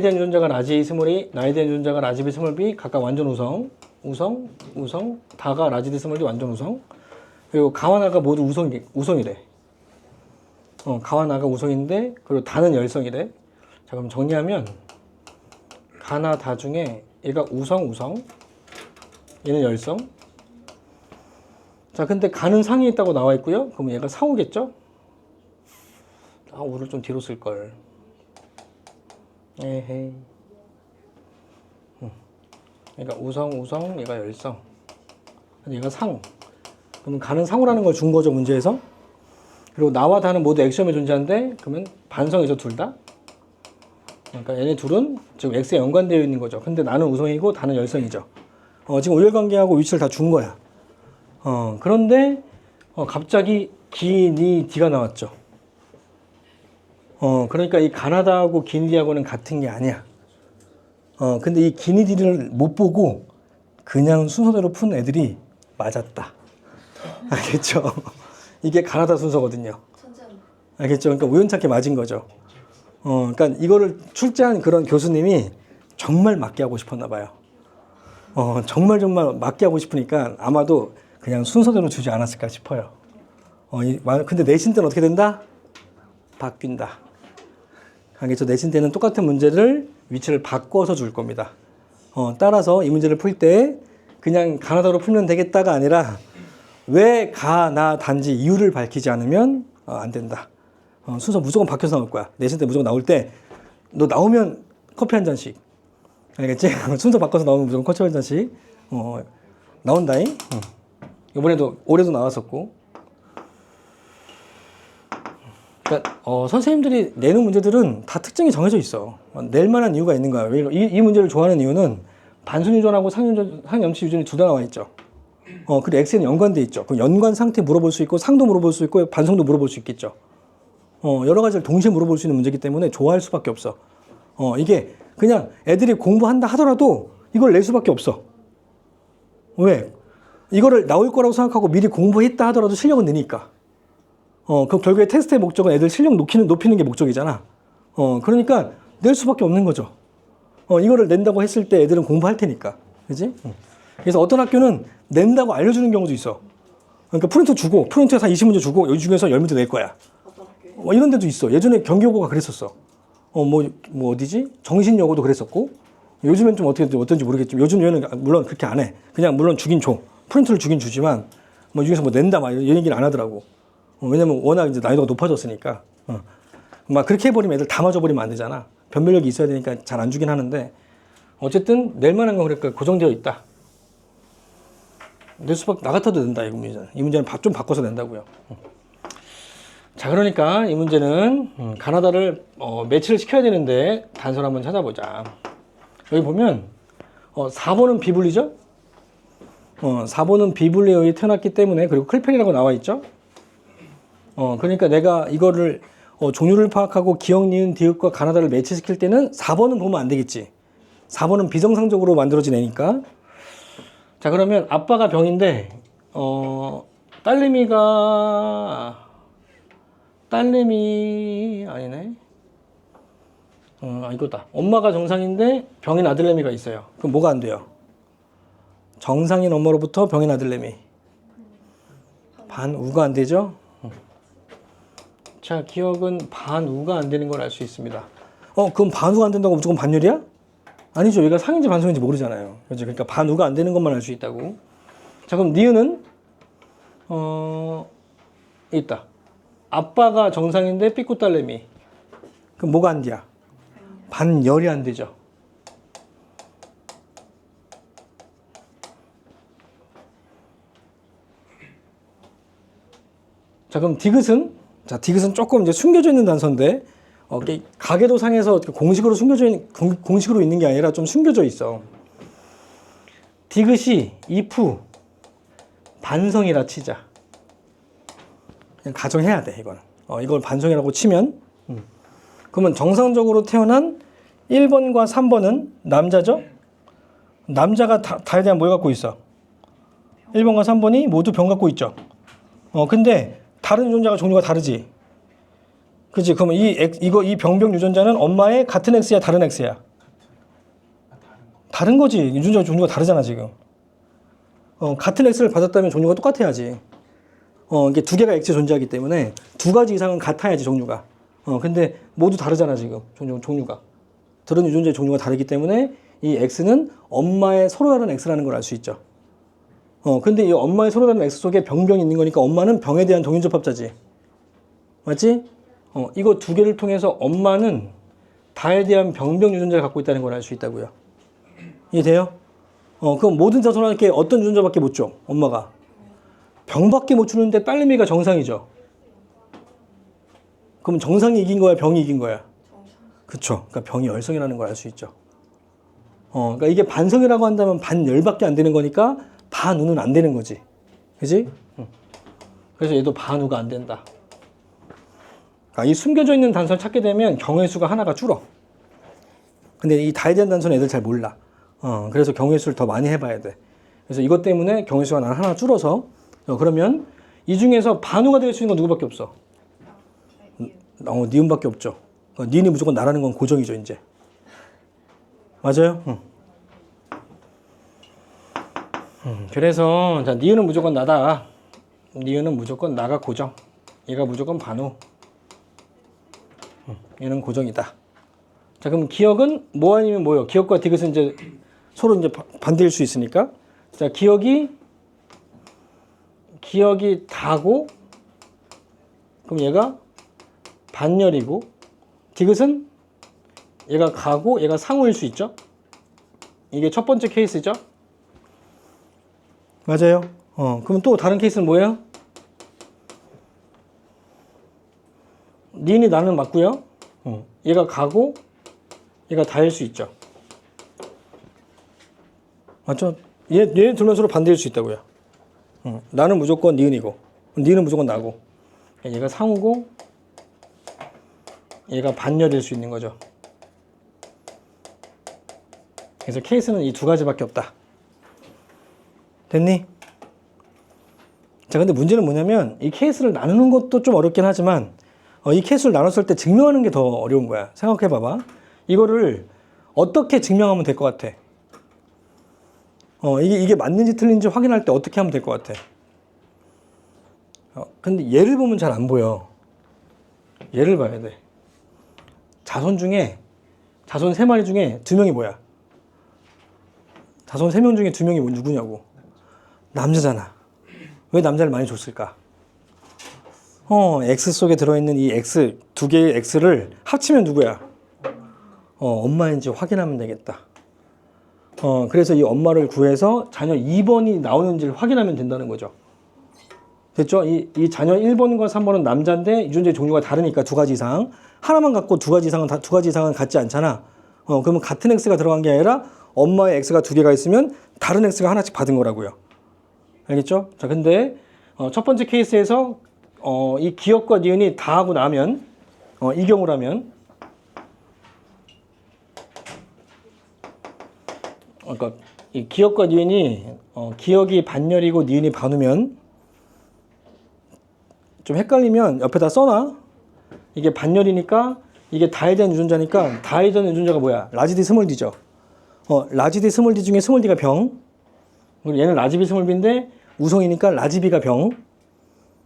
된 유전자가 라지 A 스몰 나에 대한 유전자가 라지 B 스몰 B 각각 완전 우성, 다가 라지 D 스몰 D 완전 우성. 그리고 가와 나가 모두 우성이래. 가와 나가 우성인데 그리고 다는 열성이래. 자, 그럼 정리하면 가나 다 중에 얘가 우성, 얘는 열성. 자, 근데 가는 상에 있다고 나와 있고요. 그럼 얘가 상우겠죠? 우를 좀 뒤로 쓸 걸. 에헤이. 얘가 우성, 얘가 열성. 얘가 상우. 그러면 가는 상우라는 걸 준 거죠, 문제에서. 그리고 나와 다는 모두 액시엄에 존재하는데, 그러면 반성이죠, 둘 다. 그러니까 얘네 둘은 지금 X에 연관되어 있는 거죠. 근데 나는 우성이고 다는 열성이죠. 지금 우열관계하고 위치를 다 준 거야. 그런데 갑자기 기니 D가 나왔죠. 그러니까 이 가나다하고 기니디하고는 같은 게 아니야. 근데 이 기니디를 못 보고 그냥 순서대로 푼 애들이 맞았다. 알겠죠? 이게 가나다 순서거든요. 알겠죠? 그러니까 우연찮게 맞은 거죠. 그러니까 이거를 출제한 그런 교수님이 정말 맞게 하고 싶었나 봐요. 정말 맞게 하고 싶으니까 아마도 그냥 순서대로 주지 않았을까 싶어요. 근데 내신 때는 어떻게 된다? 바뀐다. 알겠죠? 내신 때는 똑같은 문제를 위치를 바꿔서 줄 겁니다. 따라서 이 문제를 풀 때 그냥 가나다로 풀면 되겠다가 아니라 왜 가나 단지 이유를 밝히지 않으면 안 된다. 순서 무조건 바뀌어서 나올 거야. 내신 때 무조건 나올 때 너 나오면 커피 한 잔씩. 알겠지? 순서 바꿔서 나오면 무조건 커피 한 잔씩 나온다잉. 이번에도 올해도 나왔었고. 그러니까 선생님들이 내는 문제들은 다 특징이 정해져 있어. 낼 만한 이유가 있는 거야. 이 문제를 좋아하는 이유는 반순유전하고 상염치 유전이 둘 다 나와 있죠. 그리고 X에는 연관돼 있죠. 그 연관 상태 물어볼 수 있고 상도 물어볼 수 있고 반성도 물어볼 수 있겠죠. 여러 가지를 동시에 물어볼 수 있는 문제이기 때문에 좋아할 수밖에 없어. 이게 그냥 애들이 공부한다 하더라도 이걸 낼 수밖에 없어. 왜? 이거를 나올 거라고 생각하고 미리 공부했다 하더라도 실력은 느니까. 그 결국에 테스트의 목적은 애들 실력 높이는 게 목적이잖아. 그러니까 낼 수밖에 없는 거죠. 이거를 낸다고 했을 때 애들은 공부할 테니까. 그지? 그래서 어떤 학교는 낸다고 알려주는 경우도 있어. 그러니까 프린터 주고, 프린터에서 한 20문제 주고, 여기 중에서 10문제 낼 거야. 이런 데도 있어. 예전에 경기여고가 그랬었어. 어디지? 정신여고도 그랬었고, 요즘엔 좀 어떤지 모르겠지만, 요즘 얘는 물론 그렇게 안 해. 그냥 물론 주긴 줘. 프린터를 주긴 주지만, 여기서 낸다, 이런 얘기는 안 하더라고. 왜냐면 워낙 이제 나이도가 높아졌으니까. 막 그렇게 해버리면 애들 다 맞아버리면 안 되잖아. 변별력이 있어야 되니까 잘 안 주긴 하는데, 어쨌든 낼 만한 건 그러니까 고정되어 있다. 낼 수밖에, 나 같아도 낸다, 이 문제는. 이 문제는 좀 바꿔서 낸다고요. 자, 그러니까 이 문제는 가나다를 매치를 시켜야 되는데 단서를 한번 찾아보자. 여기 보면 4번은 비분리죠? 4번은 비분리에 의해 태어났기 때문에, 그리고 클펠이라고 나와 있죠? 그러니까 내가 이거를 종류를 파악하고 기억, 니은, 디귿과 가나다를 매치시킬 때는 4번은 보면 안 되겠지. 4번은 비정상적으로 만들어진 애니까. 자, 그러면 아빠가 병인데 딸내미 아니네. 이거다. 엄마가 정상인데 병인 아들내미가 있어요. 그럼 뭐가 안 돼요? 정상인 엄마로부터 병인 아들내미. 반우가 안 되죠? 자, 기억은 반우가 안 되는 걸 알 수 있습니다. 그럼 반우가 안 된다고 무조건 반열이야? 아니죠. 얘가 상인지 반성인지 모르잖아요. 그렇죠? 그러니까 반우가 안 되는 것만 알 수 있다고. 자, 그럼 니은은 있다. 아빠가 정상인데 삐꾸 딸내미. 그럼 뭐가 안 돼야? 반열이 안 되죠. 자, 그럼 디귿은? 자, 디귿은 조금 이제 숨겨져 있는 단서인데, 가계도상에서 공식으로 공식으로 있는 게 아니라 좀 숨겨져 있어. 디귿이 if 반성이라 치자. 그냥 가정해야 돼, 이건. 이걸 반성이라고 치면. 그러면 정상적으로 태어난 1번과 3번은 남자죠? 남자가 다에 대한 뭘 갖고 있어? 1번과 3번이 모두 병 갖고 있죠. 근데 다른 유전자가 종류가 다르지. 그치? 그러면 이 병병 유전자는 엄마의 같은 X야, 다른 X야? 다른 거지. 유전자 종류가 다르잖아 지금. 같은 X를 받았다면 종류가 똑같아야지. 이게 두 개가 X에 존재하기 때문에 두 가지 이상은 같아야지 종류가. 근데 모두 다르잖아 지금 종류가. 들은 유전자의 종류가 다르기 때문에 이 X는 엄마의 서로 다른 X라는 걸 알 수 있죠. 근데 이 엄마의 서로 다른 X 속에 병이 있는 거니까 엄마는 병에 대한 동일접합자지. 맞지? 이거 두 개를 통해서 엄마는 다에 대한 병 유전자를 갖고 있다는 걸 알 수 있다고요. 이해돼요? 그럼 모든 자손한테 어떤 유전자밖에 못 줘? 엄마가. 병밖에 못 주는데 딸내미가 정상이죠. 그럼 정상이 이긴 거야? 병이 이긴 거야? 그쵸. 그러니까 병이 열성이라는 걸 알 수 있죠. 그러니까 이게 반성이라고 한다면 반열밖에 안 되는 거니까 반우는 안 되는 거지. 그지? 그래서 얘도 반우가 안 된다. 그러니까 이 숨겨져 있는 단서를 찾게 되면 경우의 수가 하나가 줄어. 근데 이 다에 대한 단서는 애들 잘 몰라. 그래서 경우의 수를 더 많이 해봐야 돼. 그래서 이것 때문에 경우의 수가 나는 하나 줄어서 그러면 이 중에서 반우가 될 수 있는 건 누구밖에 없어? 니은밖에 없죠. 니은이 무조건 나라는 건 고정이죠 이제. 맞아요? 그래서 자, 니은은 무조건 나다. 니은은 무조건 나가 고정. 얘가 무조건 반우. 얘는 고정이다. 자, 그럼 기억은 뭐 아니면 뭐요? 기억과 디귿은 이제 서로 이제 반대일 수 있으니까. 자, 기억이 다고, 그럼 얘가 반열이고, 디귿은 얘가 가고, 얘가 상우일 수 있죠? 이게 첫 번째 케이스죠? 맞아요. 그럼 또 다른 케이스는 뭐예요? 니은이 나는 맞고요. 얘가 가고, 얘가 다일 수 있죠. 맞죠? 얘 둘만 서로 반대일 수 있다고요. 나는 무조건 니은이고, 니는 무조건 나고. 얘가 상우고, 얘가 반열일 수 있는 거죠. 그래서 케이스는 이 두 가지밖에 없다. 됐니? 자, 근데 문제는 뭐냐면 이 케이스를 나누는 것도 좀 어렵긴 하지만 이 케이스를 나눴을 때 증명하는 게 더 어려운 거야. 생각해 봐봐. 이거를 어떻게 증명하면 될 것 같아? 이게 맞는지 틀린지 확인할 때 어떻게 하면 될 것 같아? 근데 얘를 보면 잘 안 보여. 얘를 봐야 돼. 자손 3마리 중에 2명이 뭐야? 자손 3명 중에 2명이 누구냐고? 남자잖아. 왜 남자를 많이 줬을까? X 속에 들어있는 이 X, 두 개의 X를 합치면 누구야? 엄마인지 확인하면 되겠다. 그래서 이 엄마를 구해서 자녀 2번이 나오는지를 확인하면 된다는 거죠. 됐죠? 이 자녀 1번과 3번은 남자인데 유전자의 종류가 다르니까 두 가지 이상. 하나만 갖고 두 가지 이상은 같지 않잖아. 그러면 같은 X가 들어간 게 아니라 엄마의 X가 두 개가 있으면 다른 X가 하나씩 받은 거라고요. 알겠죠? 자, 근데 첫 번째 케이스에서 이 기억과 니은이 다 하고 나면 이 경우라면 그러니까 이 기억과 니은이 기억이 반열이고 니은이 반우면 좀 헷갈리면 옆에다 써놔. 이게 반열이니까 이게 다에 대한 유전자니까 다에 대한 유전자가 뭐야? 라지 D 스몰 D죠. 라지 D 스몰 D 중에 스몰 D가 병. 그리고 얘는 라지 B 스몰 B인데 우성이니까 라지 B가 병.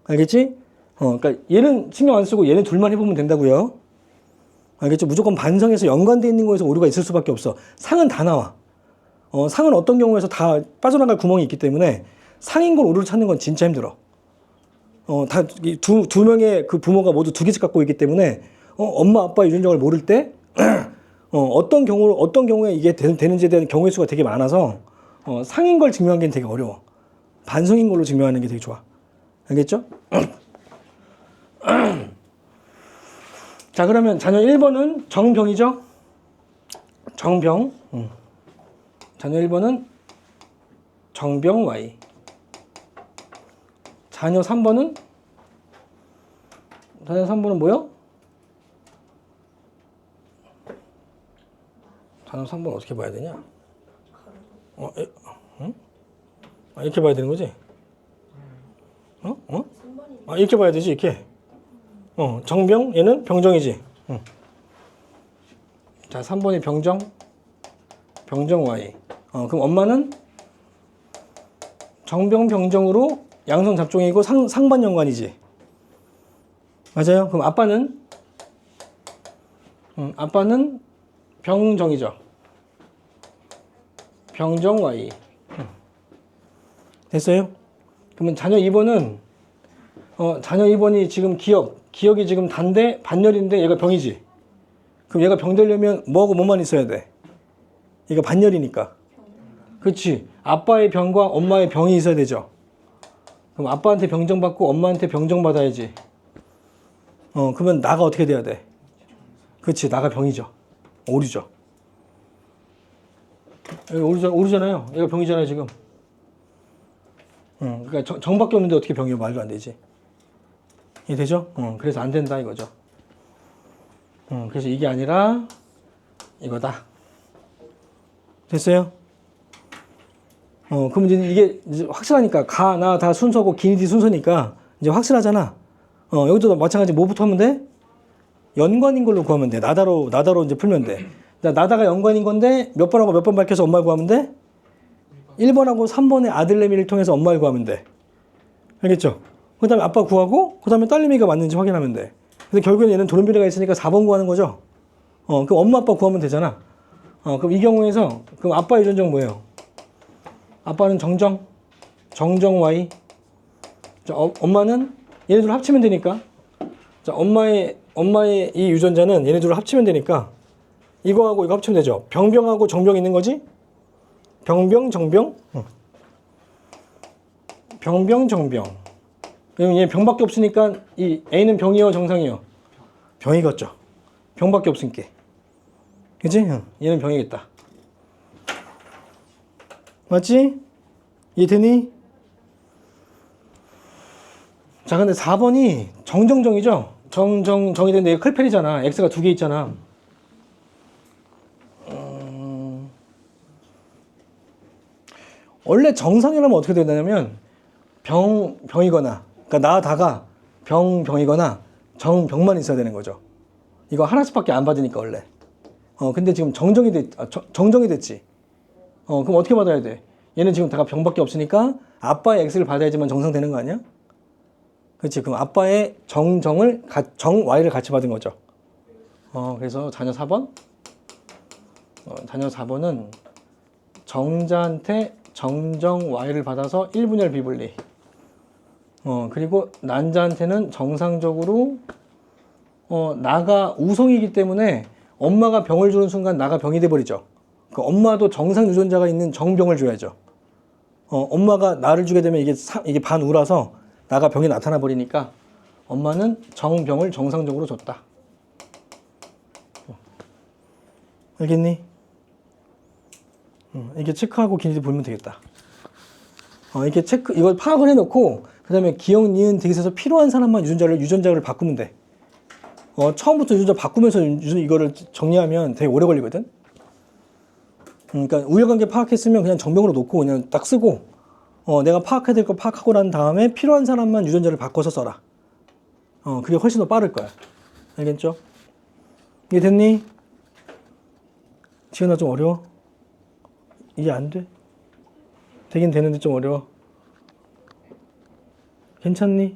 알겠지? 그러니까 얘는 신경 안 쓰고 얘네 둘만 해보면 된다고요. 알겠죠? 무조건 반성해서 연관되어 있는 거에서 오류가 있을 수밖에 없어. 상은 다 나와. 상은 어떤 경우에서 다 빠져나갈 구멍이 있기 때문에 상인 걸 오류를 찾는 건 진짜 힘들어. 다 두 명의 그 부모가 모두 두 개씩 갖고 있기 때문에 엄마 아빠 유전자를 모를 때 어떤 경우에 이게 되는지에 대한 경우의 수가 되게 많아서 상인 걸 증명하기는 되게 어려워. 반성인 걸로 증명하는 게 되게 좋아. 알겠죠? 자, 그러면 자녀 1번은 정병이죠? 정병. 자녀 1번은 정병 Y. 자녀 3번은 뭐요? 자녀 3번 어떻게 봐야 되냐? 응? 이렇게 봐야 되는 거지? 이렇게 봐야 되지, 이렇게. 정병, 얘는 병정이지. 자, 3번이 병정. 병정 Y. 그럼 엄마는 정병 병정으로 양성 잡종이고 상반 연관이지. 맞아요? 그럼 아빠는 병정이죠. 병정 Y. 됐어요? 그러면 자녀 2번은 자녀 2번이 지금 기억이 지금 단데 반열인데 얘가 병이지. 그럼 얘가 병 되려면 뭐하고 뭐만 있어야 돼? 얘가 반열이니까. 그렇지. 아빠의 병과 엄마의 병이 있어야 되죠. 그럼 아빠한테 병정 받고 엄마한테 병정 받아야지. 그러면 나가 어떻게 돼야 돼? 그렇지. 나가 병이죠. 오류죠. 오류잖아요. 얘가 병이잖아요, 지금. 그러니까 정밖에 없는데 어떻게 병이요? 말도 안 되지. 이해 되죠? 그래서 안 된다 이거죠. 그래서 이게 아니라 이거다. 됐어요? 그럼 이제 확실하니까 가, 나 다 순서고 기니디 순서니까 이제 확실하잖아. 여기도 마찬가지 뭐부터 하면 돼? 연관인 걸로 구하면 돼. 나다로 이제 풀면 돼. 나다가 연관인 건데 몇 번하고 몇 번 밝혀서 엄마를 구하면 돼? 1번하고 3번의 아들내미를 통해서 엄마를 구하면 돼. 알겠죠? 그 다음에 아빠 구하고 그 다음에 딸내미가 맞는지 확인하면 돼. 근데 결국엔 얘는 돌연변이가 있으니까 4번 구하는 거죠. 그럼 엄마 아빠 구하면 되잖아. 그럼 이 경우에서 그럼 아빠 유전자는 뭐예요? 아빠는 정정 Y. 자, 엄마는 얘네들 합치면 되니까. 자, 엄마의 이 유전자는 얘네들을 합치면 되니까 이거하고 이거 합치면 되죠. 병병하고 정병 있는 거지? 병병 정병. 병병 정병. 그럼 얘 병밖에 없으니까 이 A는 병이요 정상이요? 병이겠죠. 병밖에 없으니까. 그치? 얘는 병이겠다. 맞지? 이해되니? 자, 근데 4번이 정정정이죠? 정이 되는데 얘가 클펠이잖아. X가 2개 있잖아. 원래 정상이라면 어떻게 되냐면 병이거나 그러니까 나다가 병이거나 정병만 있어야 되는 거죠. 이거 하나씩밖에 안 받으니까 원래. 근데 지금 정정이 됐지. 그럼 어떻게 받아야 돼? 얘는 지금 다 병밖에 없으니까 아빠의 X를 받아야지만 정상되는 거 아니야? 그렇지. 그럼 아빠의 정 Y를 같이 받은 거죠. 그래서 자녀 4번. 자녀 4번은 정자한테 정정 Y를 받아서 1분열 비분리. 그리고 난자한테는 정상적으로 나가 우성이기 때문에 엄마가 병을 주는 순간 나가 병이 돼버리죠. 그러니까 엄마도 정상 유전자가 있는 정병을 줘야죠. 엄마가 나를 주게 되면 이게 반우라서 나가 병이 나타나 버리니까 엄마는 정병을 정상적으로 줬다. 알겠니? 이게 체크하고 기니디 보면 되겠다. 이렇게 이걸 파악을 해놓고 그 다음에 기억, 니은, 딕에서 필요한 사람만 유전자를 바꾸면 돼. 처음부터 유전자 바꾸면서 이거를 정리하면 되게 오래 걸리거든. 그러니까 우열관계 파악했으면 그냥 정병으로 놓고 그냥 딱 쓰고 내가 파악해야 될 거 파악하고 난 다음에 필요한 사람만 유전자를 바꿔서 써라. 그게 훨씬 더 빠를 거야. 알겠죠? 이게 됐니? 지은아 좀 어려워? 이게 안 돼? 되긴 되는데 좀 어려워. 괜찮니?